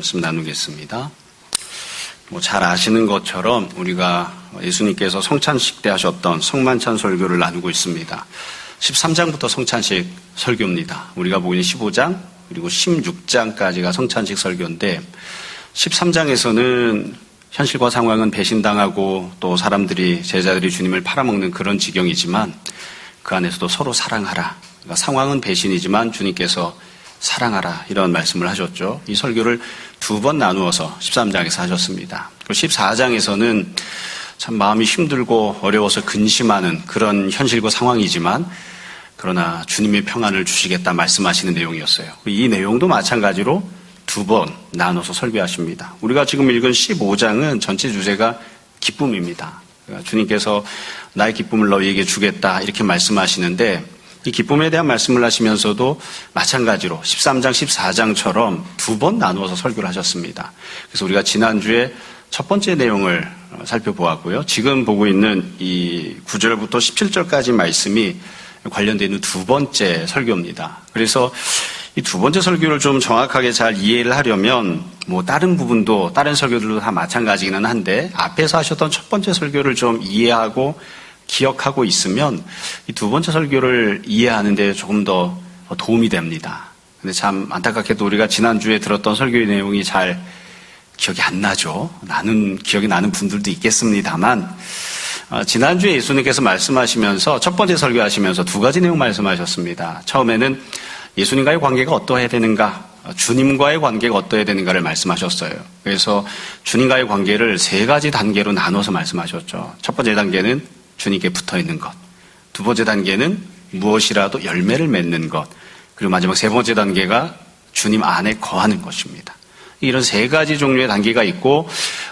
말씀 나누겠습니다. 잘 아시는 것처럼 우리가 예수님께서 성찬식 때 하셨던 성만찬 설교를 나누고 있습니다. 13장부터 성찬식 설교입니다. 우리가 보고 있는 15장 그리고 16장까지가 성찬식 설교인데 13장에서는 현실과 상황은 배신당하고 또 사람들이 제자들이 주님을 팔아먹는 그런 지경이지만 그 안에서도 서로 사랑하라. 그러니까 상황은 배신이지만 주님께서 사랑하라 이런 말씀을 하셨죠. 이 설교를 두 번 나누어서 13장에서 하셨습니다. 그리고 14장에서는 참 마음이 힘들고 어려워서 근심하는 그런 현실과 상황이지만 그러나 주님의 평안을 주시겠다 말씀하시는 내용이었어요. 이 내용도 마찬가지로 두 번 나눠서 설교하십니다. 우리가 지금 읽은 15장은 전체 주제가 기쁨입니다. 그러니까 주님께서 나의 기쁨을 너희에게 주겠다 이렇게 말씀하시는데 이 기쁨에 대한 말씀을 하시면서도 마찬가지로 13장, 14장처럼 두 번 나누어서 설교를 하셨습니다. 그래서 우리가 지난주에 첫 번째 내용을 살펴보았고요. 지금 보고 있는 이 9절부터 17절까지 말씀이 관련되어 있는 두 번째 설교입니다. 그래서 이 두 번째 설교를 좀 정확하게 잘 이해를 하려면 다른 부분도 다른 설교들도 다 마찬가지기는 한데 앞에서 하셨던 첫 번째 설교를 좀 이해하고 기억하고 있으면 이 두 번째 설교를 이해하는 데 조금 더 도움이 됩니다. 근데 참 안타깝게도 우리가 지난주에 들었던 설교의 내용이 잘 기억이 안 나죠. 기억이 나는 분들도 있겠습니다만 지난주에 예수님께서 말씀하시면서 첫 번째 설교하시면서 두 가지 내용 말씀하셨습니다. 처음에는 예수님과의 관계가 어떠해야 되는가, 주님과의 관계가 어떠해야 되는가를 말씀하셨어요. 그래서 주님과의 관계를 세 가지 단계로 나눠서 말씀하셨죠. 첫 번째 단계는 주님께 붙어 있는 것. 두 번째 단계는 무엇이라도 열매를 맺는 것. 그리고 마지막 세 번째 단계가 주님 안에 거하는 것입니다. 이런 세 가지 종류의 단계가 있고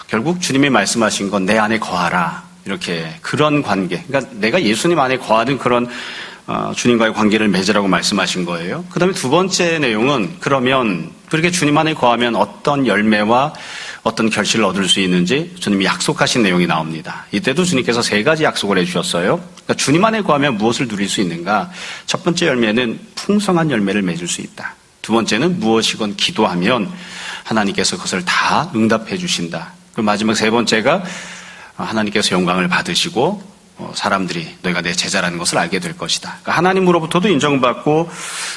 결국 주님이 말씀하신 건 내 안에 거하라. 이렇게 그런 관계. 그러니까 내가 예수님 안에 거하는 그런 주님과의 관계를 맺으라고 말씀하신 거예요. 그 다음에 두 번째 내용은 그러면 그렇게 주님 안에 거하면 어떤 열매와 어떤 결실을 얻을 수 있는지 주님이 약속하신 내용이 나옵니다. 이때도 주님께서 세 가지 약속을 해주셨어요. 그러니까 주님 안에 거하면 무엇을 누릴 수 있는가? 첫 번째 열매는 풍성한 열매를 맺을 수 있다. 두 번째는 무엇이건 기도하면 하나님께서 그것을 다 응답해 주신다. 그리고 마지막 세 번째가 하나님께서 영광을 받으시고 사람들이 너희가 내 제자라는 것을 알게 될 것이다. 그러니까 하나님으로부터도 인정받고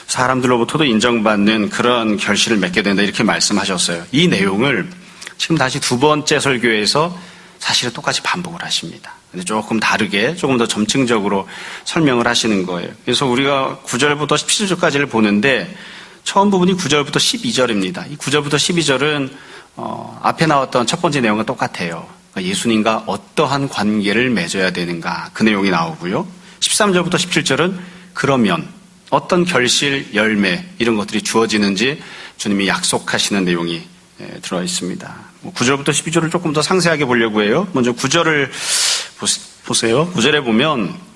사람들로부터도 인정받는 그런 결실을 맺게 된다 이렇게 말씀하셨어요. 이 내용을 지금 다시 두 번째 설교에서 사실은 똑같이 반복을 하십니다. 근데 조금 다르게 조금 더 점층적으로 설명을 하시는 거예요. 그래서 우리가 9절부터 17절까지를 보는데 처음 부분이 9절부터 12절입니다. 이 9절부터 12절은 앞에 나왔던 첫 번째 내용과 똑같아요. 그러니까 예수님과 어떠한 관계를 맺어야 되는가 그 내용이 나오고요. 13절부터 17절은 그러면 어떤 결실, 열매 이런 것들이 주어지는지 주님이 약속하시는 내용이 들어 있습니다. 9절부터 12절을 조금 더 상세하게 보려고 해요. 먼저 9절을 보세요. 9절에 보면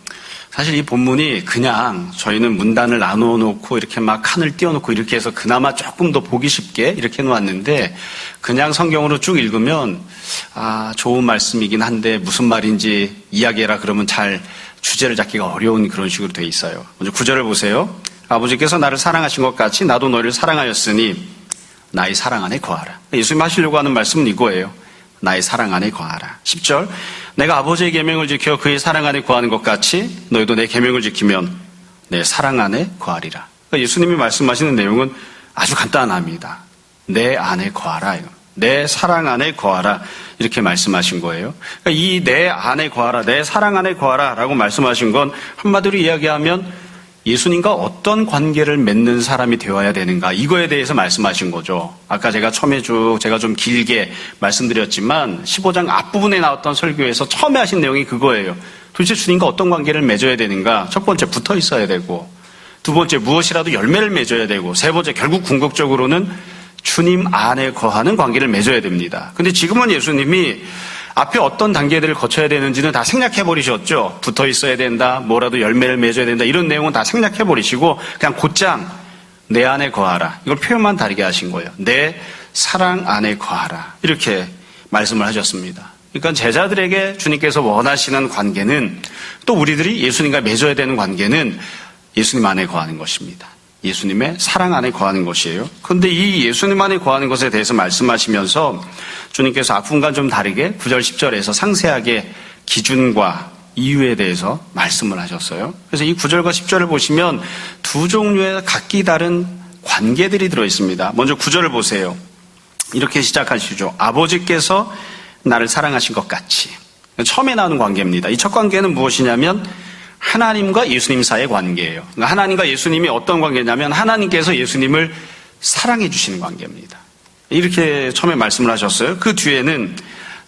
사실 이 본문이 그냥 저희는 문단을 나누어 놓고 이렇게 막 칸을 띄워놓고 이렇게 해서 그나마 조금 더 보기 쉽게 이렇게 해놓았는데 그냥 성경으로 쭉 읽으면 좋은 말씀이긴 한데 무슨 말인지 이야기해라 그러면 잘 주제를 잡기가 어려운 그런 식으로 돼 있어요. 먼저 9절을 보세요. 아버지께서 나를 사랑하신 것 같이 나도 너희를 사랑하였으니 나의 사랑 안에 거하라. 예수님이 하시려고 하는 말씀은 이거예요. 나의 사랑 안에 거하라. 10절 내가 아버지의 계명을 지켜 그의 사랑 안에 거하는 것 같이 너희도 내 계명을 지키면 내 사랑 안에 거하리라. 그러니까 예수님이 말씀하시는 내용은 아주 간단합니다. 내 안에 거하라. 내 사랑 안에 거하라. 이렇게 말씀하신 거예요. 그러니까 이 내 안에 거하라, 내 사랑 안에 거하라 라고 말씀하신 건 한마디로 이야기하면 예수님과 어떤 관계를 맺는 사람이 되어야 되는가 이거에 대해서 말씀하신 거죠. 아까 제가 처음에 제가 좀 길게 말씀드렸지만 15장 앞부분에 나왔던 설교에서 처음에 하신 내용이 그거예요. 도대체 주님과 어떤 관계를 맺어야 되는가. 첫 번째 붙어 있어야 되고 두 번째 무엇이라도 열매를 맺어야 되고 세 번째 결국 궁극적으로는 주님 안에 거하는 관계를 맺어야 됩니다. 근데 지금은 예수님이 앞에 어떤 단계들을 거쳐야 되는지는 다 생략해버리셨죠. 붙어 있어야 된다, 뭐라도 열매를 맺어야 된다 이런 내용은 다 생략해버리시고 그냥 곧장 내 안에 거하라. 이걸 표현만 다르게 하신 거예요. 내 사랑 안에 거하라. 이렇게 말씀을 하셨습니다. 그러니까 제자들에게 주님께서 원하시는 관계는 또 우리들이 예수님과 맺어야 되는 관계는 예수님 안에 거하는 것입니다. 예수님의 사랑 안에 거하는 것이에요. 그런데 이 예수님 안에 거하는 것에 대해서 말씀하시면서 주님께서 앞부분과 좀 다르게 9절 10절에서 상세하게 기준과 이유에 대해서 말씀을 하셨어요. 그래서 이 9절과 10절을 보시면 두 종류의 각기 다른 관계들이 들어있습니다. 먼저 9절을 보세요. 이렇게 시작하시죠. 아버지께서 나를 사랑하신 것 같이. 처음에 나오는 관계입니다. 이 첫 관계는 무엇이냐면 하나님과 예수님 사이의 관계예요. 그러니까 하나님과 예수님이 어떤 관계냐면 하나님께서 예수님을 사랑해 주시는 관계입니다. 이렇게 처음에 말씀을 하셨어요. 그 뒤에는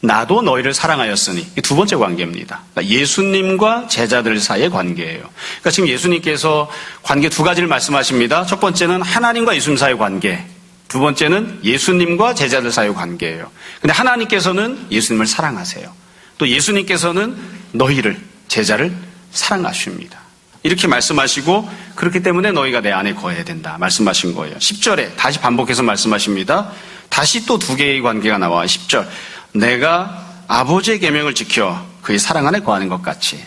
나도 너희를 사랑하였으니, 두 번째 관계입니다. 그러니까 예수님과 제자들 사이의 관계예요. 그러니까 지금 예수님께서 관계 두 가지를 말씀하십니다. 첫 번째는 하나님과 예수님 사이의 관계, 두 번째는 예수님과 제자들 사이의 관계예요. 근데 하나님께서는 예수님을 사랑하세요. 또 예수님께서는 너희를, 제자를 사랑하십니다. 이렇게 말씀하시고 그렇기 때문에 너희가 내 안에 거해야 된다 말씀하신 거예요. 10절에 다시 반복해서 말씀하십니다. 다시 또 두 개의 관계가 나와. 10절 내가 아버지의 계명을 지켜 그의 사랑 안에 거하는 것 같이.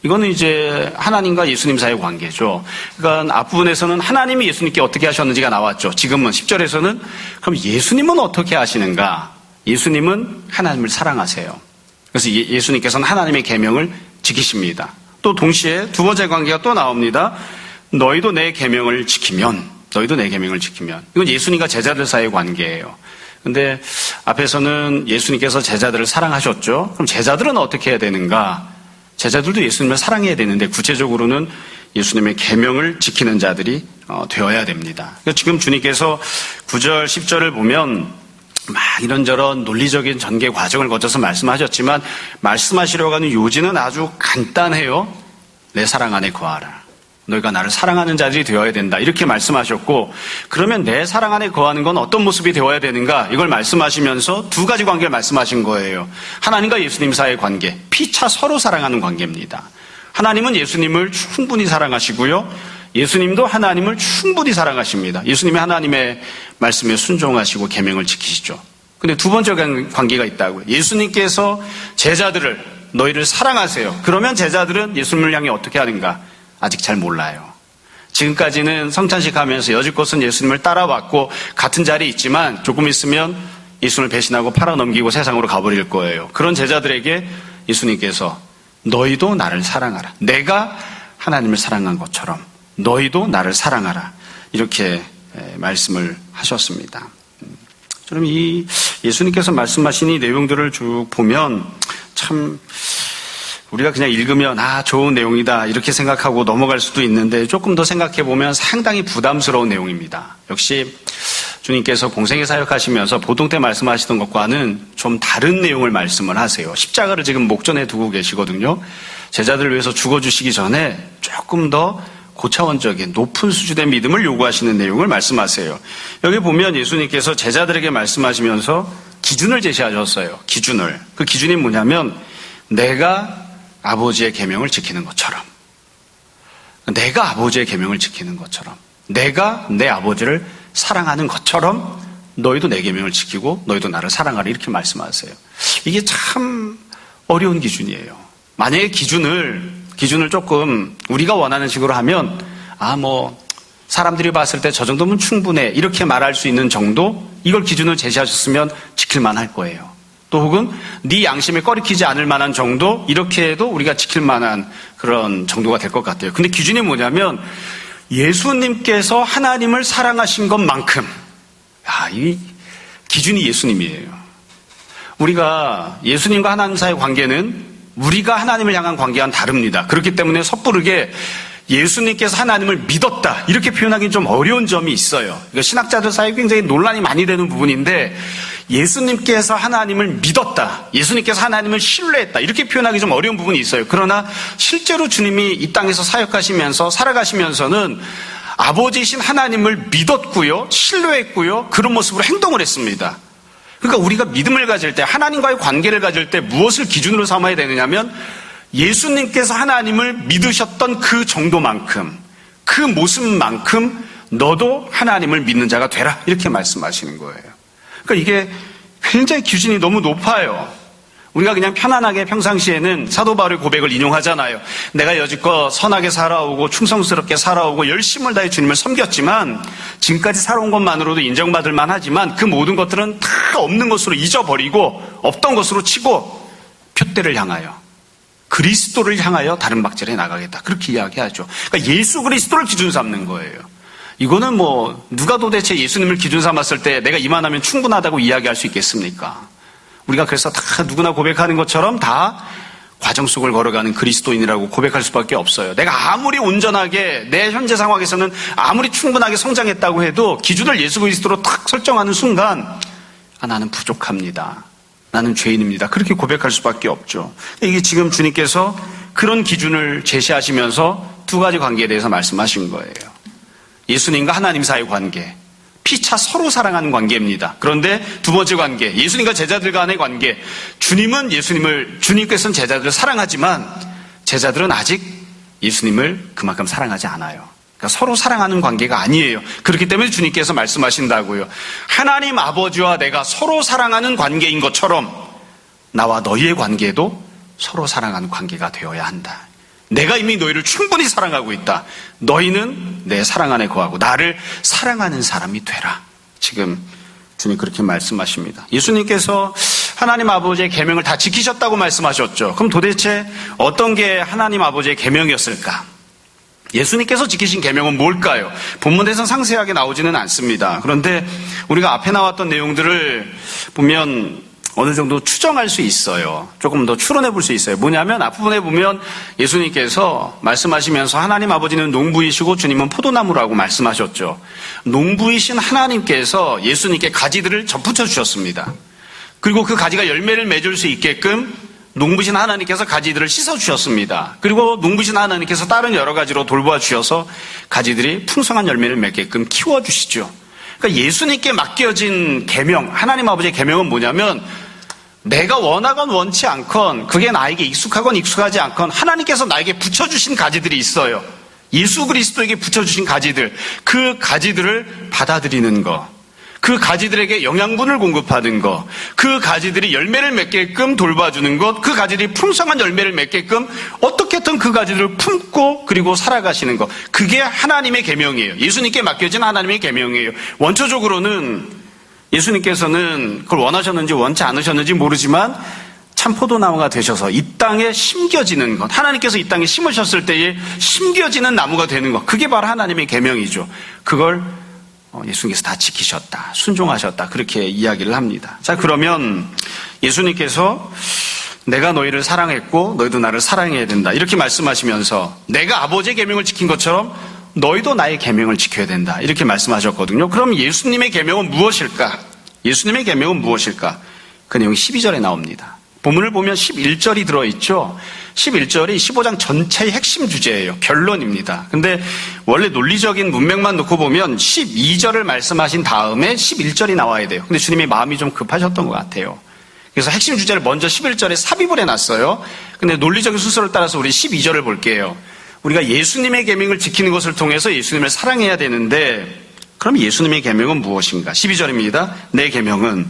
이거는 이제 하나님과 예수님 사이의 관계죠. 그러니까 앞부분에서는 하나님이 예수님께 어떻게 하셨는지가 나왔죠. 지금은 10절에서는 그럼 예수님은 어떻게 하시는가? 예수님은 하나님을 사랑하세요. 그래서 예수님께서는 하나님의 계명을 지키십니다. 또 동시에 두 번째 관계가 또 나옵니다. 너희도 내 계명을 지키면, 너희도 내 계명을 지키면. 이건 예수님과 제자들 사이의 관계예요. 근데 앞에서는 예수님께서 제자들을 사랑하셨죠. 그럼 제자들은 어떻게 해야 되는가? 제자들도 예수님을 사랑해야 되는데 구체적으로는 예수님의 계명을 지키는 자들이 되어야 됩니다. 지금 주님께서 9절, 10절을 보면 막 이런저런 논리적인 전개 과정을 거쳐서 말씀하셨지만 말씀하시려고 하는 요지는 아주 간단해요. 내 사랑 안에 거하라. 너희가 나를 사랑하는 자들이 되어야 된다. 이렇게 말씀하셨고, 그러면 내 사랑 안에 거하는 건 어떤 모습이 되어야 되는가? 이걸 말씀하시면서 두 가지 관계를 말씀하신 거예요. 하나님과 예수님 사이의 관계, 피차 서로 사랑하는 관계입니다. 하나님은 예수님을 충분히 사랑하시고요. 예수님도 하나님을 충분히 사랑하십니다. 예수님이 하나님의 말씀에 순종하시고 계명을 지키시죠. 근데 두 번째 관계가 있다고요. 예수님께서 제자들을, 너희를 사랑하세요. 그러면 제자들은 예수님을 향해 어떻게 하는가? 아직 잘 몰라요. 지금까지는 성찬식 하면서 여지껏은 예수님을 따라왔고 같은 자리에 있지만 조금 있으면 예수님을 배신하고 팔아넘기고 세상으로 가버릴 거예요. 그런 제자들에게 예수님께서 너희도 나를 사랑하라. 내가 하나님을 사랑한 것처럼 너희도 나를 사랑하라. 이렇게 말씀을 하셨습니다. 저는 이 예수님께서 말씀하신 이 내용들을 쭉 보면 참 우리가 그냥 읽으면 좋은 내용이다 이렇게 생각하고 넘어갈 수도 있는데 조금 더 생각해 보면 상당히 부담스러운 내용입니다. 역시 주님께서 공생애 사역하시면서 보통 때 말씀하시던 것과는 좀 다른 내용을 말씀을 하세요. 십자가를 지금 목전에 두고 계시거든요. 제자들을 위해서 죽어주시기 전에 조금 더 고차원적인 높은 수준의 믿음을 요구하시는 내용을 말씀하세요. 여기 보면 예수님께서 제자들에게 말씀하시면서 기준을 제시하셨어요. 기준을. 그 기준이 뭐냐면 내가 아버지의 계명을 지키는 것처럼, 내가 아버지의 계명을 지키는 것처럼, 내가 내 아버지를 사랑하는 것처럼 너희도 내 계명을 지키고 너희도 나를 사랑하라 이렇게 말씀하세요. 이게 참 어려운 기준이에요. 만약에 기준을 조금 우리가 원하는 식으로 하면 사람들이 봤을 때 저 정도면 충분해 이렇게 말할 수 있는 정도, 이걸 기준을 제시하셨으면 지킬만 할 거예요. 또 혹은 네 양심에 꺼리키지 않을 만한 정도, 이렇게 해도 우리가 지킬 만한 그런 정도가 될 것 같아요. 근데 기준이 뭐냐면 예수님께서 하나님을 사랑하신 것만큼, 이 기준이 예수님이에요. 우리가 예수님과 하나님 사이의 관계는 우리가 하나님을 향한 관계와는 다릅니다. 그렇기 때문에 섣부르게 예수님께서 하나님을 믿었다 이렇게 표현하기는 좀 어려운 점이 있어요. 그러니까 신학자들 사이에 굉장히 논란이 많이 되는 부분인데, 예수님께서 하나님을 믿었다, 예수님께서 하나님을 신뢰했다 이렇게 표현하기 좀 어려운 부분이 있어요. 그러나 실제로 주님이 이 땅에서 사역하시면서 살아가시면서는 아버지이신 하나님을 믿었고요, 신뢰했고요, 그런 모습으로 행동을 했습니다. 그러니까 우리가 믿음을 가질 때, 하나님과의 관계를 가질 때 무엇을 기준으로 삼아야 되느냐면 예수님께서 하나님을 믿으셨던 그 정도만큼, 그 모습만큼 너도 하나님을 믿는 자가 되라 이렇게 말씀하시는 거예요. 그러니까 이게 굉장히 기준이 너무 높아요. 우리가 그냥 편안하게 평상시에는 사도 바울의 고백을 인용하잖아요. 내가 여지껏 선하게 살아오고 충성스럽게 살아오고 열심을 다해 주님을 섬겼지만 지금까지 살아온 것만으로도 인정받을 만하지만 그 모든 것들은 다 없는 것으로 잊어버리고 없던 것으로 치고 표대를 향하여 그리스도를 향하여 다른 박질에 나가겠다. 그렇게 이야기하죠. 그러니까 예수 그리스도를 기준 삼는 거예요. 이거는 뭐 누가 도대체 예수님을 기준 삼았을 때 내가 이만하면 충분하다고 이야기할 수 있겠습니까? 우리가 그래서 다 누구나 고백하는 것처럼 다 과정 속을 걸어가는 그리스도인이라고 고백할 수밖에 없어요. 내가 아무리 온전하게 내 현재 상황에서는 아무리 충분하게 성장했다고 해도 기준을 예수 그리스도로 딱 설정하는 순간 나는 부족합니다. 나는 죄인입니다. 그렇게 고백할 수밖에 없죠. 이게 지금 주님께서 그런 기준을 제시하시면서 두 가지 관계에 대해서 말씀하신 거예요. 예수님과 하나님 사이의 관계, 피차 서로 사랑하는 관계입니다. 그런데 두 번째 관계, 예수님과 제자들 간의 관계. 주님께서는 제자들을 사랑하지만 제자들은 아직 예수님을 그만큼 사랑하지 않아요. 그러니까 서로 사랑하는 관계가 아니에요. 그렇기 때문에 주님께서 말씀하신다고요. 하나님 아버지와 내가 서로 사랑하는 관계인 것처럼 나와 너희의 관계도 서로 사랑하는 관계가 되어야 한다. 내가 이미 너희를 충분히 사랑하고 있다. 너희는 내 사랑 안에 거하고 나를 사랑하는 사람이 되라. 지금 주님 그렇게 말씀하십니다. 예수님께서 하나님 아버지의 계명을 다 지키셨다고 말씀하셨죠. 그럼 도대체 어떤 게 하나님 아버지의 계명이었을까? 예수님께서 지키신 계명은 뭘까요? 본문에서는 상세하게 나오지는 않습니다. 그런데 우리가 앞에 나왔던 내용들을 보면 어느 정도 추정할 수 있어요. 조금 더 추론해 볼 수 있어요. 뭐냐면 앞부분에 보면 예수님께서 말씀하시면서 하나님 아버지는 농부이시고 주님은 포도나무라고 말씀하셨죠. 농부이신 하나님께서 예수님께 가지들을 접붙여 주셨습니다. 그리고 그 가지가 열매를 맺을 수 있게끔 농부신 하나님께서 가지들을 씻어 주셨습니다. 그리고 농부신 하나님께서 다른 여러 가지로 돌보아 주셔서 가지들이 풍성한 열매를 맺게끔 키워 주시죠. 그러니까 예수님께 맡겨진 계명, 하나님 아버지의 계명은 뭐냐면 내가 원하건 원치 않건 그게 나에게 익숙하건 익숙하지 않건 하나님께서 나에게 붙여주신 가지들이 있어요. 예수 그리스도에게 붙여주신 가지들, 그 가지들을 받아들이는 것, 그 가지들에게 영양분을 공급하는 것, 그 가지들이 열매를 맺게끔 돌봐주는 것, 그 가지들이 풍성한 열매를 맺게끔 어떻게든 그 가지들을 품고 그리고 살아가시는 것, 그게 하나님의 계명이에요. 예수님께 맡겨진 하나님의 계명이에요. 원초적으로는 예수님께서는 그걸 원하셨는지 원치 않으셨는지 모르지만 참 포도나무가 되셔서 이 땅에 심겨지는 것, 하나님께서 이 땅에 심으셨을 때에 심겨지는 나무가 되는 것, 그게 바로 하나님의 계명이죠. 그걸 예수님께서 다 지키셨다, 순종하셨다, 그렇게 이야기를 합니다. 자, 그러면 예수님께서 내가 너희를 사랑했고 너희도 나를 사랑해야 된다, 이렇게 말씀하시면서 내가 아버지의 계명을 지킨 것처럼 너희도 나의 계명을 지켜야 된다, 이렇게 말씀하셨거든요. 그럼 예수님의 계명은 무엇일까? 예수님의 계명은 무엇일까? 그 내용이 12절에 나옵니다. 본문을 보면 11절이 들어있죠. 11절이 15장 전체의 핵심 주제예요. 결론입니다. 근데 원래 논리적인 문맥만 놓고 보면 12절을 말씀하신 다음에 11절이 나와야 돼요. 근데 주님이 마음이 좀 급하셨던 것 같아요. 그래서 핵심 주제를 먼저 11절에 삽입을 해놨어요. 근데 논리적인 순서를 따라서 우리 12절을 볼게요. 우리가 예수님의 계명을 지키는 것을 통해서 예수님을 사랑해야 되는데 그럼 예수님의 계명은 무엇인가? 12절입니다. 내 계명은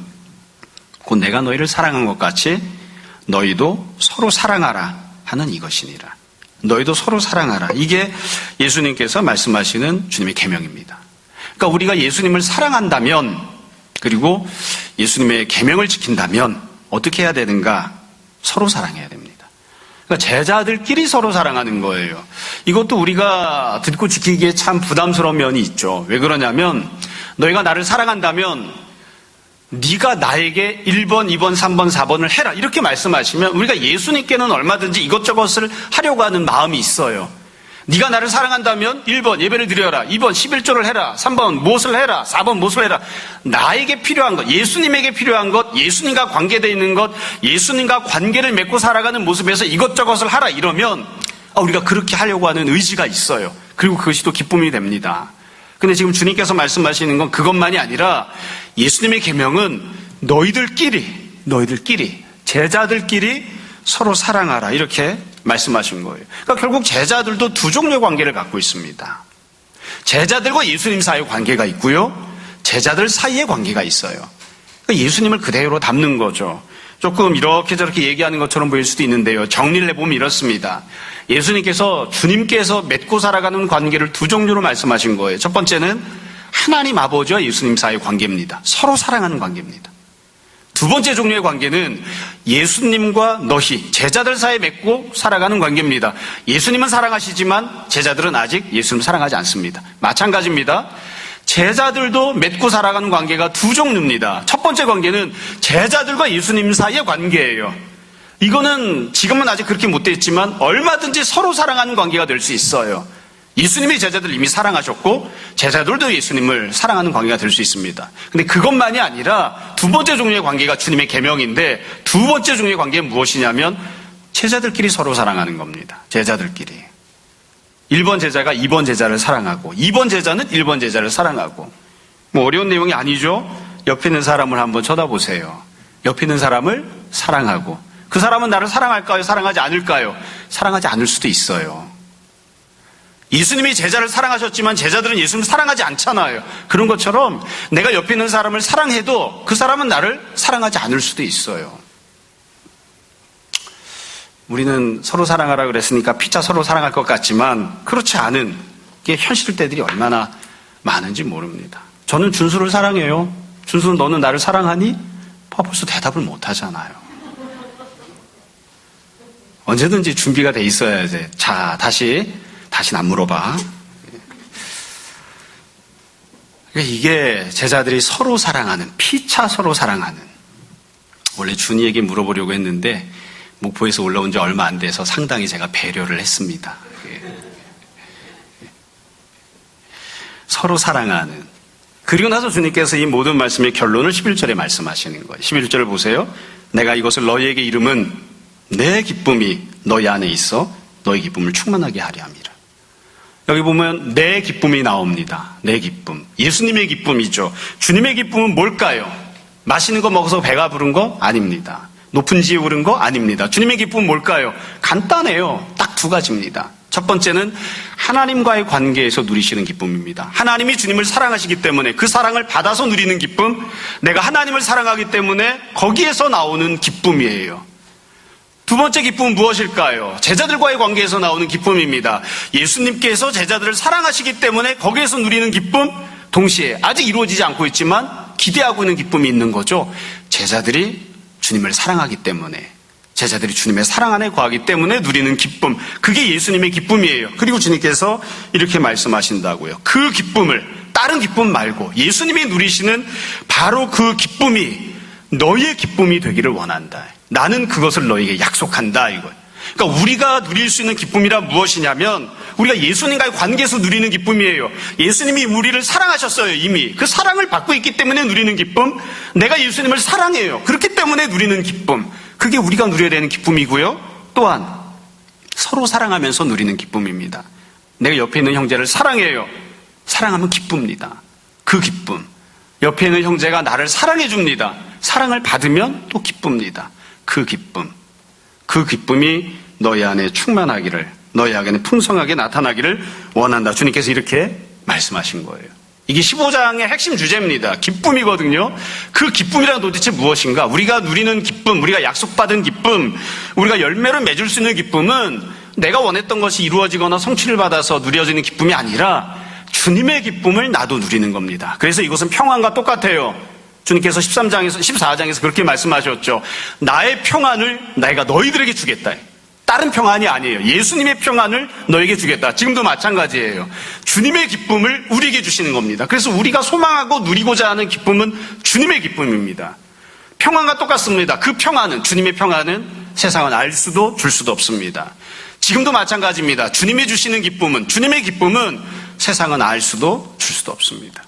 곧 내가 너희를 사랑한 것 같이 너희도 서로 사랑하라 하는 이것이니라. 너희도 서로 사랑하라. 이게 예수님께서 말씀하시는 주님의 계명입니다. 그러니까 우리가 예수님을 사랑한다면 그리고 예수님의 계명을 지킨다면 어떻게 해야 되는가? 서로 사랑해야 됩니다. 그러니까 제자들끼리 서로 사랑하는 거예요. 이것도 우리가 듣고 지키기에 참 부담스러운 면이 있죠. 왜 그러냐면 너희가 나를 사랑한다면 네가 나에게 1번, 2번, 3번, 4번을 해라, 이렇게 말씀하시면 우리가 예수님께는 얼마든지 이것저것을 하려고 하는 마음이 있어요. 네가 나를 사랑한다면 1번 예배를 드려라, 2번 11조를 해라, 3번 무엇을 해라, 4번 무엇을 해라. 나에게 필요한 것, 예수님에게 필요한 것, 예수님과 관계되어 있는 것, 예수님과 관계를 맺고 살아가는 모습에서 이것저것을 하라, 이러면 우리가 그렇게 하려고 하는 의지가 있어요. 그리고 그것이 또 기쁨이 됩니다. 근데 지금 주님께서 말씀하시는 건 그것만이 아니라 예수님의 계명은 너희들끼리 제자들끼리 서로 사랑하라, 이렇게 말씀하신 거예요. 그러니까 결국 제자들도 두 종류의 관계를 갖고 있습니다. 제자들과 예수님 사이의 관계가 있고요, 제자들 사이의 관계가 있어요. 그러니까 예수님을 그대로 담는 거죠. 조금 이렇게 저렇게 얘기하는 것처럼 보일 수도 있는데요. 정리를 해보면 이렇습니다. 예수님께서 주님께서 맺고 살아가는 관계를 두 종류로 말씀하신 거예요. 첫 번째는 하나님 아버지와 예수님 사이의 관계입니다. 서로 사랑하는 관계입니다. 두 번째 종류의 관계는 예수님과 너희, 제자들 사이에 맺고 살아가는 관계입니다. 예수님은 사랑하시지만 제자들은 아직 예수님을 사랑하지 않습니다. 마찬가지입니다. 제자들도 맺고 살아가는 관계가 두 종류입니다. 첫 번째 관계는 제자들과 예수님 사이의 관계예요. 이거는 지금은 아직 그렇게 못 됐지만 얼마든지 서로 사랑하는 관계가 될 수 있어요. 예수님이 제자들을 이미 사랑하셨고 제자들도 예수님을 사랑하는 관계가 될 수 있습니다. 근데 그것만이 아니라 두 번째 종류의 관계가 주님의 계명인데 두 번째 종류의 관계는 무엇이냐면 제자들끼리 서로 사랑하는 겁니다. 제자들끼리. 1번 제자가 2번 제자를 사랑하고 2번 제자는 1번 제자를 사랑하고 뭐 어려운 내용이 아니죠. 옆에 있는 사람을 한번 쳐다보세요. 옆에 있는 사람을 사랑하고 그 사람은 나를 사랑할까요? 사랑하지 않을까요? 사랑하지 않을 수도 있어요. 예수님이 제자를 사랑하셨지만 제자들은 예수님을 사랑하지 않잖아요. 그런 것처럼 내가 옆에 있는 사람을 사랑해도 그 사람은 나를 사랑하지 않을 수도 있어요. 우리는 서로 사랑하라 그랬으니까 피차 서로 사랑할 것 같지만 그렇지 않은 게 현실 때들이 얼마나 많은지 모릅니다. 저는 준수를 사랑해요. 준수는 너는 나를 사랑하니? 벌써 대답을 못 하잖아요. 언제든지 준비가 돼 있어야지. 자, 다시는 안 물어봐. 이게 제자들이 서로 사랑하는, 피차 서로 사랑하는. 원래 준이에게 물어보려고 했는데 목포에서 올라온 지 얼마 안 돼서 상당히 제가 배려를 했습니다. 서로 사랑하는. 그리고 나서 주님께서 이 모든 말씀의 결론을 11절에 말씀하시는 거예요. 11절을 보세요. 내가 이것을 너희에게 이름은 내 기쁨이 너희 안에 있어 너희 기쁨을 충만하게 하려 함이라. 여기 보면 내 기쁨이 나옵니다. 내 기쁨. 예수님의 기쁨이죠. 주님의 기쁨은 뭘까요? 맛있는 거 먹어서 배가 부른 거? 아닙니다. 높은 지에 오른 거? 아닙니다. 주님의 기쁨은 뭘까요? 간단해요. 딱 두 가지입니다. 첫 번째는 하나님과의 관계에서 누리시는 기쁨입니다. 하나님이 주님을 사랑하시기 때문에 그 사랑을 받아서 누리는 기쁨, 내가 하나님을 사랑하기 때문에 거기에서 나오는 기쁨이에요. 두 번째 기쁨은 무엇일까요? 제자들과의 관계에서 나오는 기쁨입니다. 예수님께서 제자들을 사랑하시기 때문에 거기에서 누리는 기쁨, 동시에 아직 이루어지지 않고 있지만 기대하고 있는 기쁨이 있는 거죠. 제자들이 주님을 사랑하기 때문에, 제자들이 주님의 사랑 안에 거하기 때문에 누리는 기쁨, 그게 예수님의 기쁨이에요. 그리고 주님께서 이렇게 말씀하신다고요. 그 기쁨을, 다른 기쁨 말고 예수님이 누리시는 바로 그 기쁨이 너희의 기쁨이 되기를 원한다. 나는 그것을 너희에게 약속한다, 이거예요. 그러니까 우리가 누릴 수 있는 기쁨이란 무엇이냐면 우리가 예수님과의 관계에서 누리는 기쁨이에요. 예수님이 우리를 사랑하셨어요. 이미 그 사랑을 받고 있기 때문에 누리는 기쁨, 내가 예수님을 사랑해요. 그렇기 때문에 누리는 기쁨, 그게 우리가 누려야 되는 기쁨이고요. 또한 서로 사랑하면서 누리는 기쁨입니다. 내가 옆에 있는 형제를 사랑해요. 사랑하면 기쁩니다. 그 기쁨, 옆에 있는 형제가 나를 사랑해 줍니다. 사랑을 받으면 또 기쁩니다. 그 기쁨, 그 기쁨이 너희 안에 충만하기를, 너희 안에 풍성하게 나타나기를 원한다. 주님께서 이렇게 말씀하신 거예요. 이게 15장의 핵심 주제입니다. 기쁨이거든요. 그 기쁨이란 도대체 무엇인가? 우리가 누리는 기쁨, 우리가 약속받은 기쁨, 우리가 열매를 맺을 수 있는 기쁨은 내가 원했던 것이 이루어지거나 성취를 받아서 누려지는 기쁨이 아니라 주님의 기쁨을 나도 누리는 겁니다. 그래서 이것은 평안과 똑같아요. 주님께서 14장에서 그렇게 말씀하셨죠. 나의 평안을 내가 너희들에게 주겠다. 다른 평안이 아니에요. 예수님의 평안을 너에게 주겠다. 지금도 마찬가지예요. 주님의 기쁨을 우리에게 주시는 겁니다. 그래서 우리가 소망하고 누리고자 하는 기쁨은 주님의 기쁨입니다. 평안과 똑같습니다. 그 평안은, 주님의 평안은 세상은 알 수도 줄 수도 없습니다. 지금도 마찬가지입니다. 주님이 주시는 기쁨은, 주님의 기쁨은 세상은 알 수도 줄 수도 없습니다.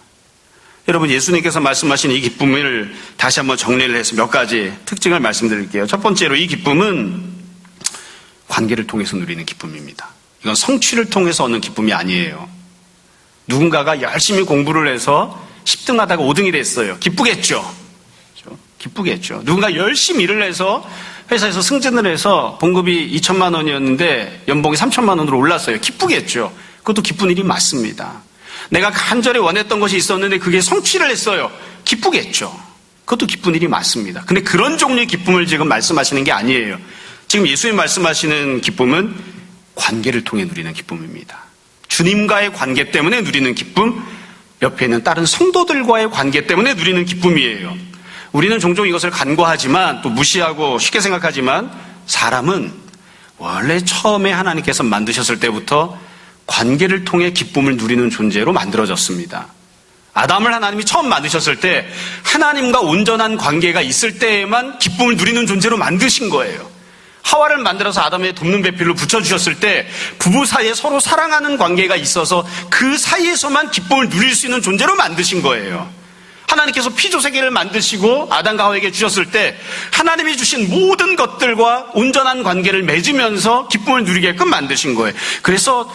여러분, 예수님께서 말씀하신 이 기쁨을 다시 한번 정리를 해서 몇 가지 특징을 말씀드릴게요. 첫 번째로 이 기쁨은 관계를 통해서 누리는 기쁨입니다. 이건 성취를 통해서 얻는 기쁨이 아니에요. 누군가가 열심히 공부를 해서 10등 하다가 5등이 됐어요. 기쁘겠죠? 기쁘겠죠. 누군가 열심히 일을 해서 회사에서 승진을 해서 봉급이 2천만 원이었는데 연봉이 3천만 원으로 올랐어요. 기쁘겠죠. 그것도 기쁜 일이 맞습니다. 내가 간절히 원했던 것이 있었는데 그게 성취를 했어요. 기쁘겠죠. 그것도 기쁜 일이 맞습니다. 근데 그런 종류의 기쁨을 지금 말씀하시는 게 아니에요. 지금 예수님 말씀하시는 기쁨은 관계를 통해 누리는 기쁨입니다. 주님과의 관계 때문에 누리는 기쁨, 옆에 있는 다른 성도들과의 관계 때문에 누리는 기쁨이에요. 우리는 종종 이것을 간과하지만 또 무시하고 쉽게 생각하지만 사람은 원래 처음에 하나님께서 만드셨을 때부터 관계를 통해 기쁨을 누리는 존재로 만들어졌습니다. 아담을 하나님이 처음 만드셨을 때 하나님과 온전한 관계가 있을 때에만 기쁨을 누리는 존재로 만드신 거예요. 하와를 만들어서 아담의 돕는 배필로 붙여주셨을 때 부부 사이에 서로 사랑하는 관계가 있어서 그 사이에서만 기쁨을 누릴 수 있는 존재로 만드신 거예요. 하나님께서 피조세계를 만드시고 아담과 하와에게 주셨을 때 하나님이 주신 모든 것들과 온전한 관계를 맺으면서 기쁨을 누리게끔 만드신 거예요. 그래서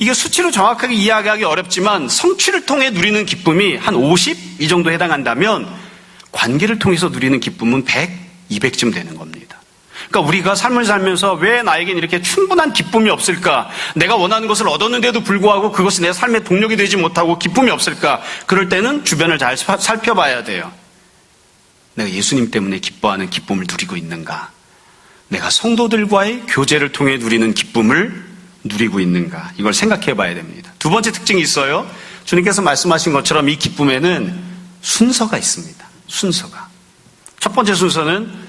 이게 수치로 정확하게 이야기하기 어렵지만 성취를 통해 누리는 기쁨이 한 50? 이 정도 해당한다면 관계를 통해서 누리는 기쁨은 100, 200쯤 되는 겁니다. 그러니까 우리가 삶을 살면서 왜 나에겐 이렇게 충분한 기쁨이 없을까? 내가 원하는 것을 얻었는데도 불구하고 그것이 내 삶의 동력이 되지 못하고 기쁨이 없을까? 그럴 때는 주변을 잘 살펴봐야 돼요. 내가 예수님 때문에 기뻐하는 기쁨을 누리고 있는가? 내가 성도들과의 교제를 통해 누리는 기쁨을 누리고 있는가? 이걸 생각해 봐야 됩니다. 두 번째 특징이 있어요. 주님께서 말씀하신 것처럼 이 기쁨에는 순서가 있습니다. 순서가. 첫 번째 순서는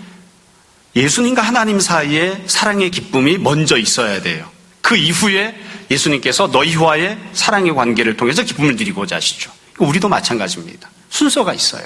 예수님과 하나님 사이에 사랑의 기쁨이 먼저 있어야 돼요. 그 이후에 예수님께서 너희와의 사랑의 관계를 통해서 기쁨을 누리고자 하시죠. 우리도 마찬가지입니다. 순서가 있어요.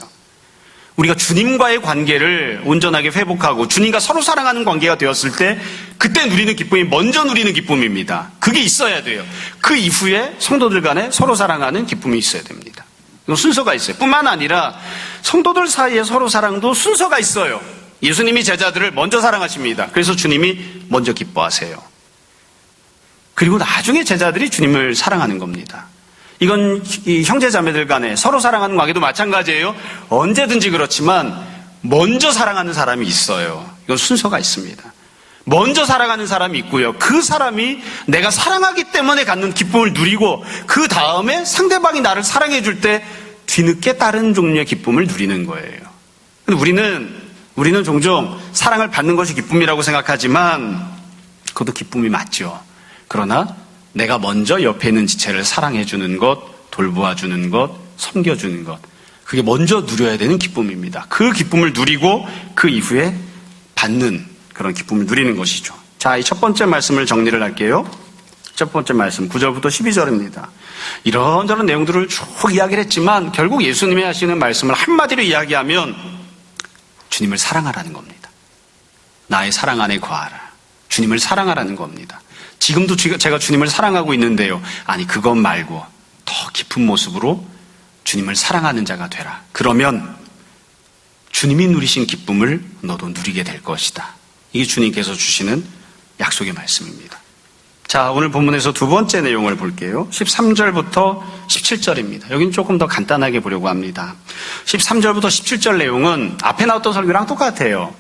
우리가 주님과의 관계를 온전하게 회복하고 주님과 서로 사랑하는 관계가 되었을 때 그때 누리는 기쁨이 먼저 누리는 기쁨입니다. 그게 있어야 돼요. 그 이후에 성도들 간에 서로 사랑하는 기쁨이 있어야 됩니다. 이건 순서가 있어요. 뿐만 아니라 성도들 사이에 서로 사랑도 순서가 있어요. 예수님이 제자들을 먼저 사랑하십니다. 그래서 주님이 먼저 기뻐하세요. 그리고 나중에 제자들이 주님을 사랑하는 겁니다. 이건 이 형제자매들 간에 서로 사랑하는 관계도 마찬가지예요. 언제든지 그렇지만 먼저 사랑하는 사람이 있어요. 이건 순서가 있습니다. 먼저 사랑하는 사람이 있고요. 그 사람이 내가 사랑하기 때문에 갖는 기쁨을 누리고 그 다음에 상대방이 나를 사랑해 줄 때 뒤늦게 다른 종류의 기쁨을 누리는 거예요. 근데 우리는 종종 사랑을 받는 것이 기쁨이라고 생각하지만 그것도 기쁨이 맞죠. 그러나 내가 먼저 옆에 있는 지체를 사랑해 주는 것, 돌보아 주는 것, 섬겨 주는 것, 그게 먼저 누려야 되는 기쁨입니다. 그 기쁨을 누리고 그 이후에 받는 그런 기쁨을 누리는 것이죠. 자, 이 첫 번째 말씀을 정리를 할게요. 첫 번째 말씀 9절부터 12절입니다. 이런저런 내용들을 쭉 이야기를 했지만 결국 예수님이 하시는 말씀을 한마디로 이야기하면 주님을 사랑하라는 겁니다. 나의 사랑 안에 거하라. 주님을 사랑하라는 겁니다. 지금도 제가 주님을 사랑하고 있는데요. 아니, 그것 말고 더 깊은 모습으로 주님을 사랑하는 자가 되라. 그러면 주님이 누리신 기쁨을 너도 누리게 될 것이다. 이게 주님께서 주시는 약속의 말씀입니다. 자, 오늘 본문에서 두 번째 내용을 볼게요. 13절부터 17절입니다. 여긴 조금 더 간단하게 보려고 합니다. 13절부터 17절 내용은 앞에 나왔던 설교랑 똑같아요.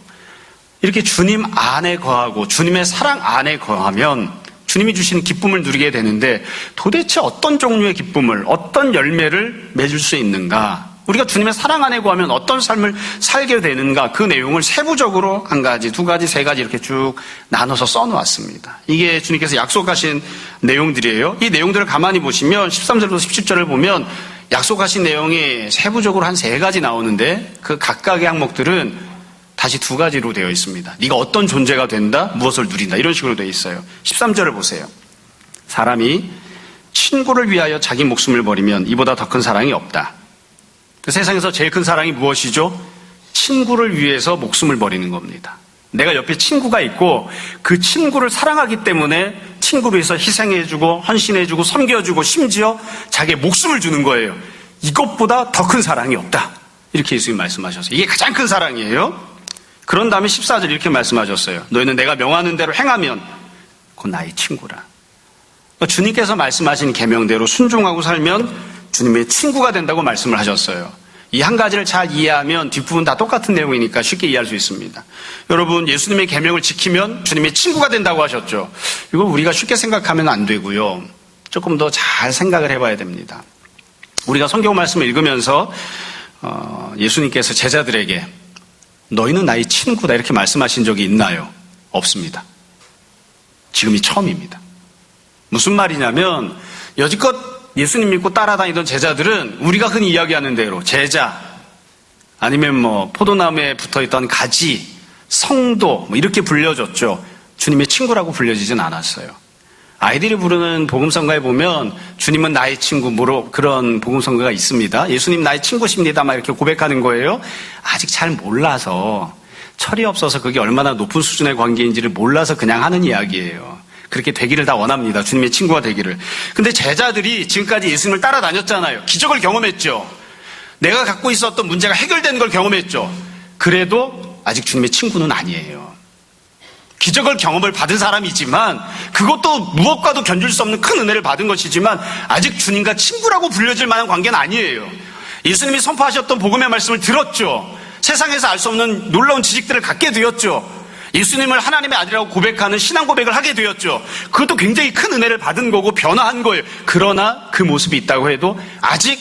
이렇게 주님 안에 거하고 주님의 사랑 안에 거하면 주님이 주시는 기쁨을 누리게 되는데 도대체 어떤 종류의 기쁨을, 어떤 열매를 맺을 수 있는가? 우리가 주님의 사랑 안에 거하면 어떤 삶을 살게 되는가? 그 내용을 세부적으로 한 가지, 두 가지, 세 가지 이렇게 쭉 나눠서 써놓았습니다. 이게 주님께서 약속하신 내용들이에요. 이 내용들을 가만히 보시면 13절부터 17절을 보면 약속하신 내용이 세부적으로 한 세 가지 나오는데 그 각각의 항목들은 다시 두 가지로 되어 있습니다. 네가 어떤 존재가 된다, 무엇을 누린다 이런 식으로 되어 있어요. 13절을 보세요. 사람이 친구를 위하여 자기 목숨을 버리면 이보다 더 큰 사랑이 없다. 그 세상에서 제일 큰 사랑이 무엇이죠? 친구를 위해서 목숨을 버리는 겁니다. 내가 옆에 친구가 있고 그 친구를 사랑하기 때문에 친구를 위해서 희생해주고 헌신해주고 섬겨주고 심지어 자기의 목숨을 주는 거예요. 이것보다 더 큰 사랑이 없다. 이렇게 예수님이 말씀하셨어요. 이게 가장 큰 사랑이에요. 그런 다음에 14절 이렇게 말씀하셨어요. 너희는 내가 명하는 대로 행하면 그건 나의 친구라. 주님께서 말씀하신 계명대로 순종하고 살면 주님의 친구가 된다고 말씀을 하셨어요. 이 한 가지를 잘 이해하면 뒷부분 다 똑같은 내용이니까 쉽게 이해할 수 있습니다. 여러분, 예수님의 계명을 지키면 주님의 친구가 된다고 하셨죠. 이거 우리가 쉽게 생각하면 안 되고요. 조금 더 잘 생각을 해봐야 됩니다. 우리가 성경 말씀을 읽으면서 예수님께서 제자들에게 너희는 나의 친구다 이렇게 말씀하신 적이 있나요? 없습니다. 지금이 처음입니다. 무슨 말이냐면 여지껏 예수님 믿고 따라다니던 제자들은 우리가 흔히 이야기하는 대로 제자 아니면 포도나무에 붙어있던 가지, 성도 이렇게 불려졌죠. 주님의 친구라고 불려지진 않았어요. 아이들이 부르는 복음성가에 보면 주님은 나의 친구 그런 복음성가가 있습니다. 예수님 나의 친구십니다 막 이렇게 고백하는 거예요. 아직 잘 몰라서 철이 없어서 그게 얼마나 높은 수준의 관계인지를 몰라서 그냥 하는 이야기예요. 그렇게 되기를 다 원합니다. 주님의 친구가 되기를. 근데 제자들이 지금까지 예수님을 따라다녔잖아요. 기적을 경험했죠. 내가 갖고 있었던 문제가 해결되는 걸 경험했죠. 그래도 아직 주님의 친구는 아니에요. 기적을 경험을 받은 사람이지만 그것도 무엇과도 견줄 수 없는 큰 은혜를 받은 것이지만 아직 주님과 친구라고 불려질 만한 관계는 아니에요. 예수님이 선포하셨던 복음의 말씀을 들었죠. 세상에서 알 수 없는 놀라운 지식들을 갖게 되었죠. 예수님을 하나님의 아들이라고 고백하는 신앙 고백을 하게 되었죠. 그것도 굉장히 큰 은혜를 받은 거고 변화한 거예요. 그러나 그 모습이 있다고 해도 아직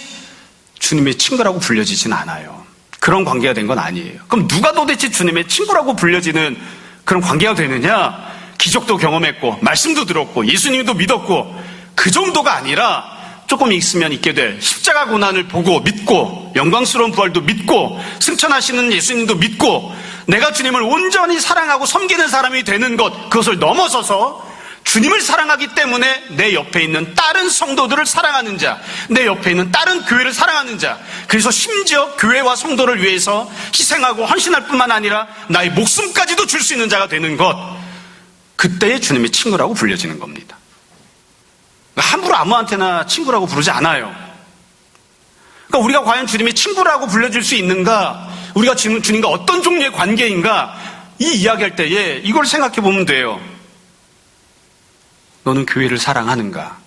주님의 친구라고 불려지진 않아요. 그런 관계가 된 건 아니에요. 그럼 누가 도대체 주님의 친구라고 불려지는 그런 관계가 되느냐? 기적도 경험했고 말씀도 들었고 예수님도 믿었고 그 정도가 아니라 조금 있으면 있게 될 십자가 고난을 보고 믿고 영광스러운 부활도 믿고 승천하시는 예수님도 믿고 내가 주님을 온전히 사랑하고 섬기는 사람이 되는 것, 그것을 넘어서서 주님을 사랑하기 때문에 내 옆에 있는 다른 성도들을 사랑하는 자, 내 옆에 있는 다른 교회를 사랑하는 자, 그래서 심지어 교회와 성도를 위해서 희생하고 헌신할 뿐만 아니라 나의 목숨까지도 줄 수 있는 자가 되는 것, 그때의 주님의 친구라고 불려지는 겁니다. 함부로 아무한테나 친구라고 부르지 않아요. 그러니까 우리가 과연 주님의 친구라고 불려질 수 있는가, 우리가 주님과 어떤 종류의 관계인가, 이 이야기할 때에 이걸 생각해 보면 돼요. 너는 교회를 사랑하는가?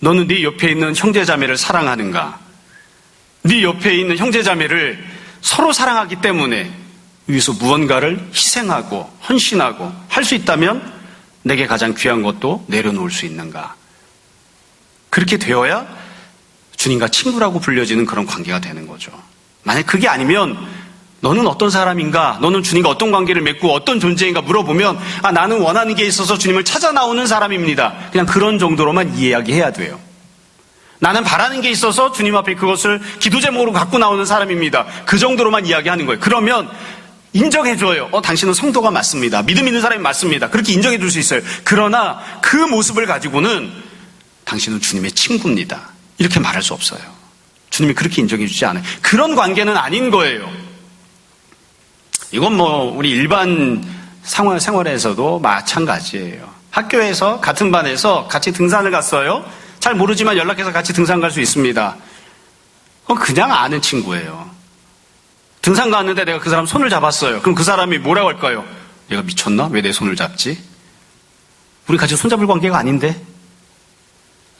너는 네 옆에 있는 형제자매를 사랑하는가? 네 옆에 있는 형제자매를 서로 사랑하기 때문에 위해서 무언가를 희생하고 헌신하고 할 수 있다면 내게 가장 귀한 것도 내려놓을 수 있는가? 그렇게 되어야 주님과 친구라고 불려지는 그런 관계가 되는 거죠. 만약 그게 아니면 너는 어떤 사람인가? 너는 주님과 어떤 관계를 맺고 어떤 존재인가 물어보면 나는 원하는 게 있어서 주님을 찾아 나오는 사람입니다. 그냥 그런 정도로만 이야기해야 돼요. 나는 바라는 게 있어서 주님 앞에 그것을 기도 제목으로 갖고 나오는 사람입니다. 그 정도로만 이야기하는 거예요. 그러면 인정해줘요. 당신은 성도가 맞습니다. 믿음 있는 사람이 맞습니다. 그렇게 인정해줄 수 있어요. 그러나 그 모습을 가지고는 당신은 주님의 친구입니다. 이렇게 말할 수 없어요. 주님이 그렇게 인정해주지 않아요. 그런 관계는 아닌 거예요. 이건 우리 일반 생활에서도 마찬가지예요. 학교에서 같은 반에서 같이 등산을 갔어요. 잘 모르지만 연락해서 같이 등산 갈 수 있습니다. 그건 그냥 아는 친구예요. 등산 갔는데 내가 그 사람 손을 잡았어요. 그럼 그 사람이 뭐라고 할까요? 얘가 미쳤나? 왜 내 손을 잡지? 우리 같이 손잡을 관계가 아닌데?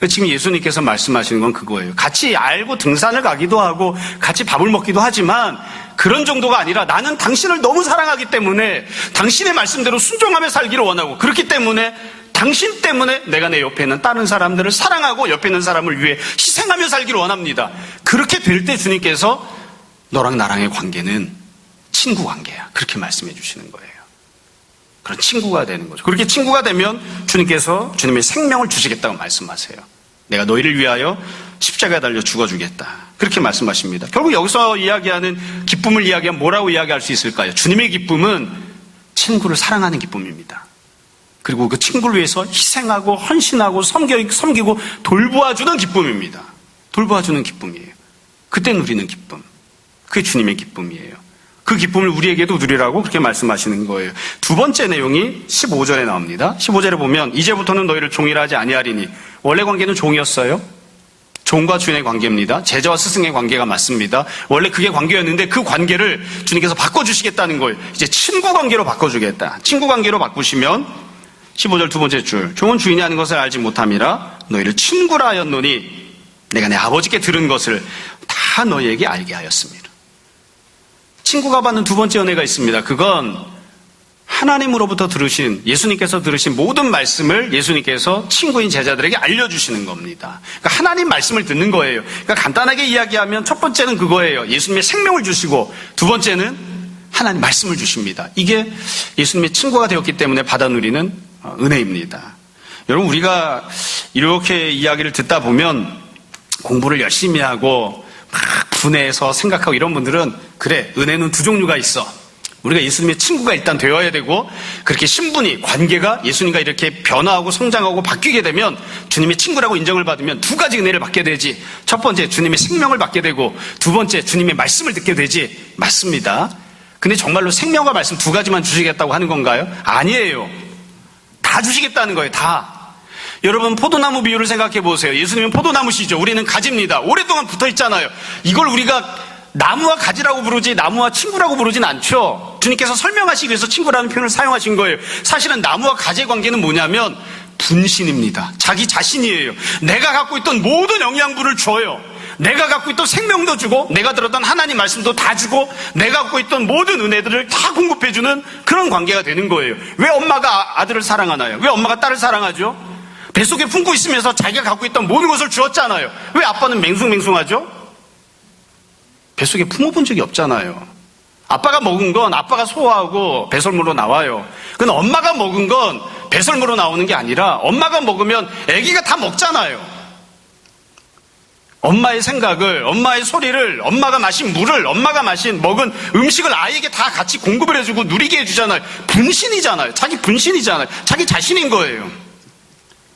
지금 예수님께서 말씀하시는 건 그거예요. 같이 알고 등산을 가기도 하고 같이 밥을 먹기도 하지만 그런 정도가 아니라 나는 당신을 너무 사랑하기 때문에 당신의 말씀대로 순종하며 살기를 원하고 그렇기 때문에 당신 때문에 내가 내 옆에 있는 다른 사람들을 사랑하고 옆에 있는 사람을 위해 희생하며 살기를 원합니다. 그렇게 될 때 주님께서 너랑 나랑의 관계는 친구 관계야. 그렇게 말씀해 주시는 거예요. 그런 친구가 되는 거죠. 그렇게 친구가 되면 주님께서 주님의 생명을 주시겠다고 말씀하세요. 내가 너희를 위하여 십자가에 달려 죽어주겠다. 그렇게 말씀하십니다. 결국 여기서 이야기하는 기쁨을 이야기하면 뭐라고 이야기할 수 있을까요? 주님의 기쁨은 친구를 사랑하는 기쁨입니다. 그리고 그 친구를 위해서 희생하고 헌신하고 섬기고 돌보아주는 기쁨입니다. 돌보아주는 기쁨이에요. 그때 누리는 기쁨. 그게 주님의 기쁨이에요. 그 기쁨을 우리에게도 누리라고 그렇게 말씀하시는 거예요. 두 번째 내용이 15절에 나옵니다. 15절에 보면 이제부터는 너희를 종이라 하지 아니하리니, 원래 관계는 종이었어요. 종과 주인의 관계입니다. 제자와 스승의 관계가 맞습니다. 원래 그게 관계였는데 그 관계를 주님께서 바꿔주시겠다는 거예요. 이제 친구 관계로 바꿔주겠다. 친구 관계로 바꾸시면 15절 두 번째 줄, 종은 주인이 하는 것을 알지 못함이라 너희를 친구라 하였노니 내가 내 아버지께 들은 것을 다 너희에게 알게 하였습니다. 친구가 받는 두 번째 은혜가 있습니다. 그건 하나님으로부터 들으신, 예수님께서 들으신 모든 말씀을 예수님께서 친구인 제자들에게 알려주시는 겁니다. 그러니까 하나님 말씀을 듣는 거예요. 그러니까 간단하게 이야기하면 첫 번째는 그거예요. 예수님의 생명을 주시고, 두 번째는 하나님 말씀을 주십니다. 이게 예수님의 친구가 되었기 때문에 받아 누리는 은혜입니다. 여러분, 우리가 이렇게 이야기를 듣다 보면 공부를 열심히 하고 막 분해해서 생각하고 이런 분들은, 그래, 은혜는 두 종류가 있어. 우리가 예수님의 친구가 일단 되어야 되고, 그렇게 신분이, 관계가 예수님과 이렇게 변화하고 성장하고 바뀌게 되면 주님의 친구라고 인정을 받으면 두 가지 은혜를 받게 되지. 첫 번째, 주님의 생명을 받게 되고, 두 번째, 주님의 말씀을 듣게 되지. 맞습니다. 근데 정말로 생명과 말씀 두 가지만 주시겠다고 하는 건가요? 아니에요. 다 주시겠다는 거예요. 다. 여러분, 포도나무 비유를 생각해 보세요. 예수님은 포도나무시죠. 우리는 가지입니다. 오랫동안 붙어 있잖아요. 이걸 우리가 나무와 가지라고 부르지 나무와 친구라고 부르진 않죠. 주님께서 설명하시기 위해서 친구라는 표현을 사용하신 거예요. 사실은 나무와 가지의 관계는 뭐냐면 분신입니다. 자기 자신이에요. 내가 갖고 있던 모든 영양분을 줘요. 내가 갖고 있던 생명도 주고, 내가 들었던 하나님 말씀도 다 주고, 내가 갖고 있던 모든 은혜들을 다 공급해주는 그런 관계가 되는 거예요. 왜 엄마가 아들을 사랑하나요? 왜 엄마가 딸을 사랑하죠? 뱃속에 품고 있으면서 자기가 갖고 있던 모든 것을 주었잖아요. 왜 아빠는 맹숭맹숭하죠? 뱃속에 품어본 적이 없잖아요. 아빠가 먹은 건 아빠가 소화하고 배설물로 나와요. 근데 엄마가 먹은 건 배설물로 나오는 게 아니라, 엄마가 먹으면 아기가 다 먹잖아요. 엄마의 생각을, 엄마의 소리를, 엄마가 마신 물을, 엄마가 먹은 음식을 아이에게 다 같이 공급을 해주고 누리게 해주잖아요. 분신이잖아요. 자기 분신이잖아요. 자기 자신인 거예요.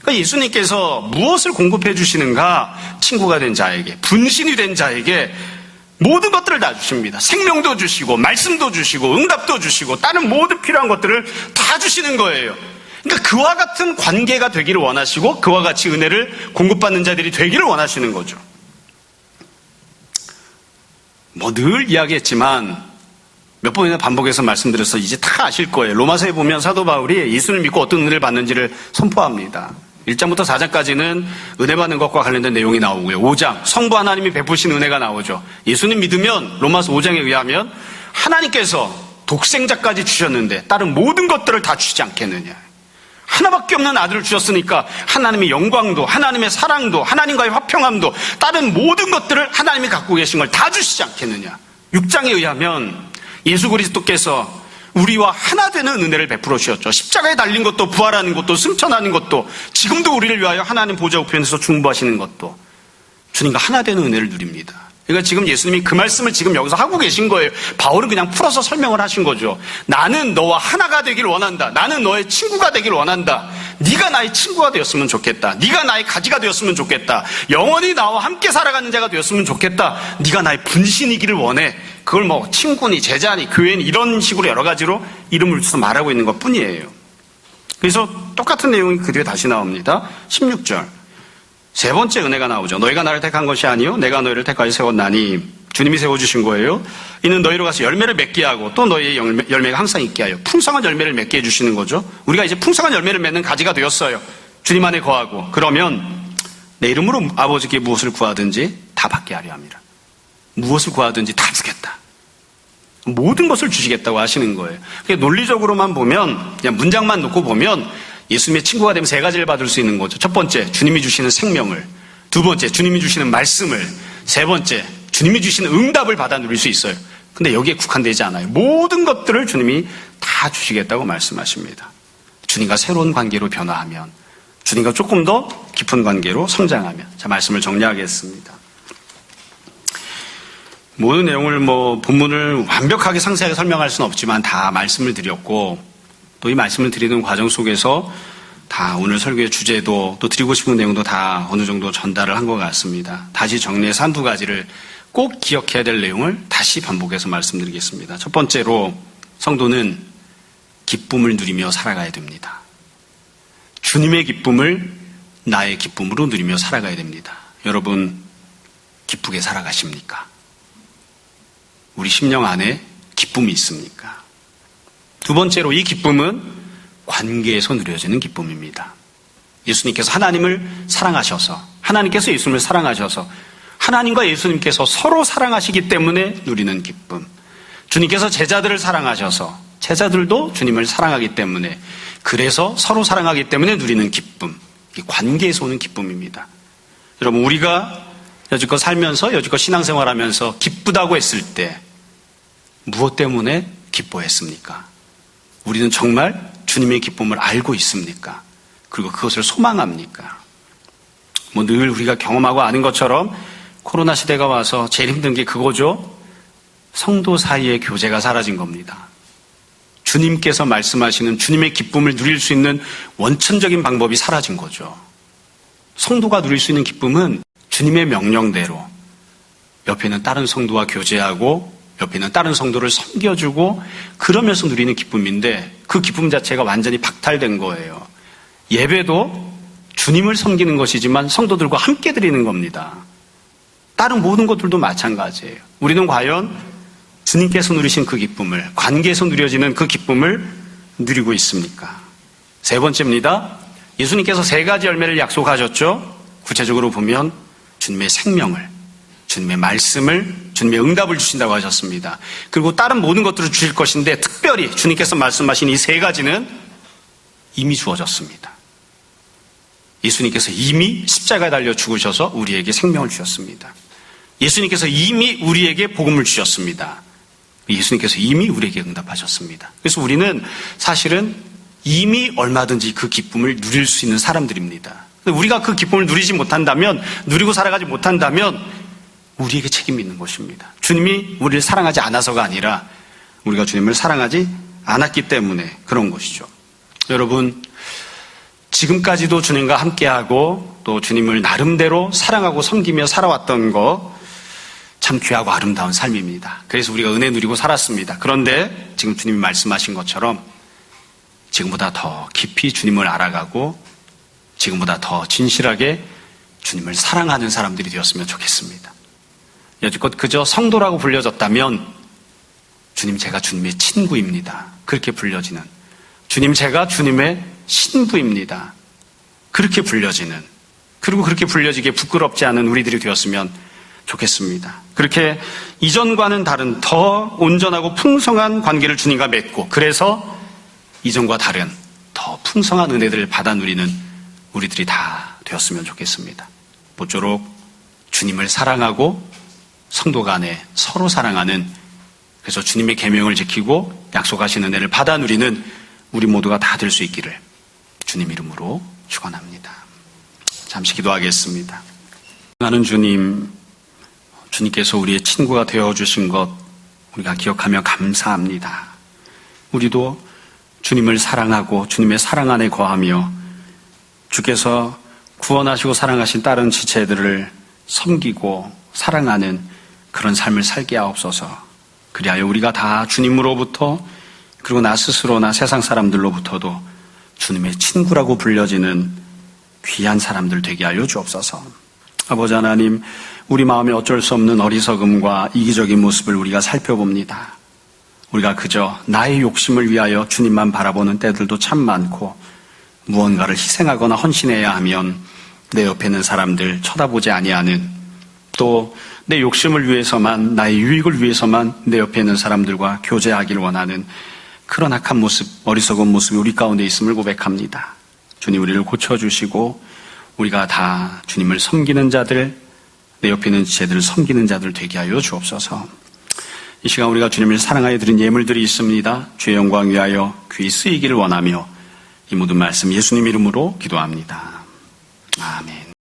그러니까 예수님께서 무엇을 공급해 주시는가? 친구가 된 자에게, 분신이 된 자에게 모든 것들을 다 주십니다. 생명도 주시고, 말씀도 주시고, 응답도 주시고, 다른 모든 필요한 것들을 다 주시는 거예요. 그러니까 그와 같은 관계가 되기를 원하시고, 그와 같이 은혜를 공급받는 자들이 되기를 원하시는 거죠. 늘 이야기했지만 몇 번이나 반복해서 말씀드려서 이제 다 아실 거예요. 로마서에 보면 사도 바울이 예수를 믿고 어떤 은혜를 받는지를 선포합니다. 1장부터 4장까지는 은혜 받는 것과 관련된 내용이 나오고요. 5장, 성부 하나님이 베푸신 은혜가 나오죠. 예수님 믿으면 로마서 5장에 의하면 하나님께서 독생자까지 주셨는데 다른 모든 것들을 다 주시지 않겠느냐. 하나밖에 없는 아들을 주셨으니까 하나님의 영광도, 하나님의 사랑도, 하나님과의 화평함도, 다른 모든 것들을 하나님이 갖고 계신 걸 다 주시지 않겠느냐. 6장에 의하면 예수 그리스도께서 우리와 하나 되는 은혜를 베풀어 주셨죠. 십자가에 달린 것도, 부활하는 것도, 승천하는 것도, 지금도 우리를 위하여 하나님 보좌 우편에서 중보하시는 것도 주님과 하나 되는 은혜를 누립니다. 그러니까 지금 예수님이 그 말씀을 지금 여기서 하고 계신 거예요. 바울은 그냥 풀어서 설명을 하신 거죠. 나는 너와 하나가 되길 원한다. 나는 너의 친구가 되길 원한다. 네가 나의 친구가 되었으면 좋겠다. 네가 나의 가지가 되었으면 좋겠다. 영원히 나와 함께 살아가는 자가 되었으면 좋겠다. 네가 나의 분신이기를 원해. 그걸 뭐 친구니 제자니 교회니 이런 식으로 여러 가지로 이름을 줘서 말하고 있는 것 뿐이에요. 그래서 똑같은 내용이 그 뒤에 다시 나옵니다. 16절. 세 번째 은혜가 나오죠. 너희가 나를 택한 것이 아니요 내가 너희를 택하여 세웠나니. 주님이 세워주신 거예요. 이는 너희로 가서 열매를 맺게 하고 또 너희의 열매가 항상 있게 하여 풍성한 열매를 맺게 해주시는 거죠. 우리가 이제 풍성한 열매를 맺는 가지가 되었어요. 주님 안에 거하고. 그러면 내 이름으로 아버지께 무엇을 구하든지 다 받게 하려 합니다. 무엇을 구하든지 다 주겠다. 모든 것을 주시겠다고 하시는 거예요. 논리적으로만 보면, 그냥 문장만 놓고 보면 예수님의 친구가 되면 세 가지를 받을 수 있는 거죠. 첫 번째, 주님이 주시는 생명을. 두 번째, 주님이 주시는 말씀을. 세 번째, 주님이 주시는 응답을 받아 누릴 수 있어요. 근데 여기에 국한되지 않아요. 모든 것들을 주님이 다 주시겠다고 말씀하십니다. 주님과 새로운 관계로 변화하면, 주님과 조금 더 깊은 관계로 성장하면. 자, 말씀을 정리하겠습니다. 모든 내용을 본문을 완벽하게 상세하게 설명할 수는 없지만 다 말씀을 드렸고, 또 이 말씀을 드리는 과정 속에서 다 오늘 설교의 주제도 또 드리고 싶은 내용도 다 어느 정도 전달을 한 것 같습니다. 다시 정리해서 한두 가지를 꼭 기억해야 될 내용을 다시 반복해서 말씀드리겠습니다. 첫 번째로 성도는 기쁨을 누리며 살아가야 됩니다. 주님의 기쁨을 나의 기쁨으로 누리며 살아가야 됩니다. 여러분, 기쁘게 살아가십니까? 우리 심령 안에 기쁨이 있습니까? 두 번째로 이 기쁨은 관계에서 누려지는 기쁨입니다. 예수님께서 하나님을 사랑하셔서, 하나님께서 예수님을 사랑하셔서, 하나님과 예수님께서 서로 사랑하시기 때문에 누리는 기쁨. 주님께서 제자들을 사랑하셔서, 제자들도 주님을 사랑하기 때문에, 그래서 서로 사랑하기 때문에 누리는 기쁨, 관계에서 오는 기쁨입니다. 여러분, 우리가 여지껏 살면서, 여지껏 신앙생활하면서 기쁘다고 했을 때 무엇 때문에 기뻐했습니까? 우리는 정말 주님의 기쁨을 알고 있습니까? 그리고 그것을 소망합니까? 늘 우리가 경험하고 아는 것처럼 코로나 시대가 와서 제일 힘든 게 그거죠. 성도 사이의 교제가 사라진 겁니다. 주님께서 말씀하시는 주님의 기쁨을 누릴 수 있는 원천적인 방법이 사라진 거죠. 성도가 누릴 수 있는 기쁨은 주님의 명령대로 옆에 있는 다른 성도와 교제하고 옆에 있는 다른 성도를 섬겨주고 그러면서 누리는 기쁨인데, 그 기쁨 자체가 완전히 박탈된 거예요. 예배도 주님을 섬기는 것이지만 성도들과 함께 드리는 겁니다. 다른 모든 것들도 마찬가지예요. 우리는 과연 주님께서 누리신 그 기쁨을, 관계에서 누려지는 그 기쁨을 누리고 있습니까? 세 번째입니다. 예수님께서 3가지 열매를 약속하셨죠. 구체적으로 보면 주님의 생명을, 주님의 말씀을, 주님의 응답을 주신다고 하셨습니다. 그리고 다른 모든 것들을 주실 것인데, 특별히 주님께서 말씀하신 이 3가지는 이미 주어졌습니다. 예수님께서 이미 십자가에 달려 죽으셔서 우리에게 생명을 주셨습니다. 예수님께서 이미 우리에게 복음을 주셨습니다. 예수님께서 이미 우리에게 응답하셨습니다. 그래서 우리는 사실은 이미 얼마든지 그 기쁨을 누릴 수 있는 사람들입니다. 우리가 그 기쁨을 누리지 못한다면, 누리고 살아가지 못한다면 우리에게 책임이 있는 것입니다. 주님이 우리를 사랑하지 않아서가 아니라 우리가 주님을 사랑하지 않았기 때문에 그런 것이죠. 여러분, 지금까지도 주님과 함께하고 또 주님을 나름대로 사랑하고 섬기며 살아왔던 거 참 귀하고 아름다운 삶입니다. 그래서 우리가 은혜 누리고 살았습니다. 그런데 지금 주님이 말씀하신 것처럼 지금보다 더 깊이 주님을 알아가고 지금보다 더 진실하게 주님을 사랑하는 사람들이 되었으면 좋겠습니다. 여지껏 그저 성도라고 불려졌다면 주님, 제가 주님의 친구입니다. 그렇게 불려지는, 주님, 제가 주님의 신부입니다. 그렇게 불려지는, 그리고 그렇게 불려지게 부끄럽지 않은 우리들이 되었으면 좋겠습니다. 그렇게 이전과는 다른 더 온전하고 풍성한 관계를 주님과 맺고, 그래서 이전과 다른 더 풍성한 은혜들을 받아 누리는 우리들이 다 되었으면 좋겠습니다. 모쪼록 주님을 사랑하고 성도 간에 서로 사랑하는, 그래서 주님의 계명을 지키고 약속하신 은혜를 받아 누리는 우리 모두가 다 될 수 있기를 주님 이름으로 축원합니다. 잠시 기도하겠습니다. 사랑하는 주님, 주님께서 우리의 친구가 되어주신 것 우리가 기억하며 감사합니다. 우리도 주님을 사랑하고 주님의 사랑 안에 거하며 주께서 구원하시고 사랑하신 다른 지체들을 섬기고 사랑하는 그런 삶을 살게 하옵소서. 그리하여 우리가 다 주님으로부터, 그리고 나 스스로나 세상 사람들로부터도 주님의 친구라고 불려지는 귀한 사람들 되게 하여 주옵소서. 아버지 하나님, 우리 마음에 어쩔 수 없는 어리석음과 이기적인 모습을 우리가 살펴봅니다. 우리가 그저 나의 욕심을 위하여 주님만 바라보는 때들도 참 많고, 무언가를 희생하거나 헌신해야 하면 내 옆에 있는 사람들 쳐다보지 아니하는, 또 내 욕심을 위해서만, 나의 유익을 위해서만 내 옆에 있는 사람들과 교제하기를 원하는 그런 악한 모습, 어리석은 모습이 우리 가운데 있음을 고백합니다. 주님, 우리를 고쳐주시고 우리가 다 주님을 섬기는 자들, 내 옆에 있는 지체들을 섬기는 자들 되게 하여 주옵소서. 이 시간 우리가 주님을 사랑하여 드린 예물들이 있습니다. 주의 영광 위하여 귀히 쓰이기를 원하며 이 모든 말씀 예수님 이름으로 기도합니다. 아멘.